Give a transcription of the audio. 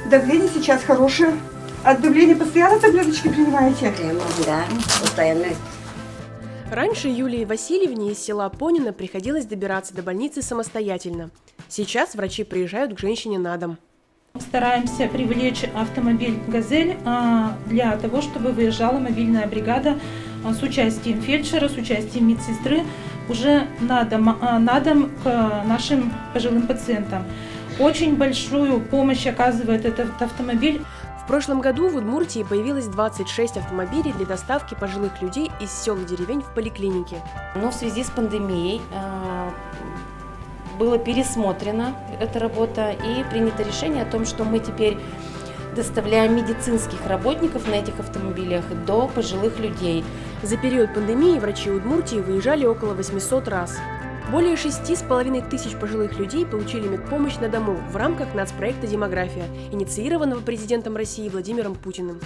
Давление сейчас хорошее. От давления постоянно таблеточки принимаете? Да, постоянно. Раньше Юлии Васильевне из села Понино приходилось добираться до больницы самостоятельно. Сейчас врачи приезжают к женщине на дом. Стараемся привлечь автомобиль «Газель» для того, чтобы выезжала мобильная бригада с участием фельдшера, с участием медсестры уже на дом к нашим пожилым пациентам. Очень большую помощь оказывает этот автомобиль. В прошлом году в Удмуртии появилось 26 автомобилей для доставки пожилых людей из сел и деревень в поликлинике. Но в связи с пандемией была пересмотрена эта работа и принято решение о том, что мы теперь доставляем медицинских работников на этих автомобилях до пожилых людей. За период пандемии врачи Удмуртии выезжали около 800 раз. Более 6500 пожилых людей получили медпомощь на дому в рамках нацпроекта «Демография», инициированного президентом России Владимиром Путиным.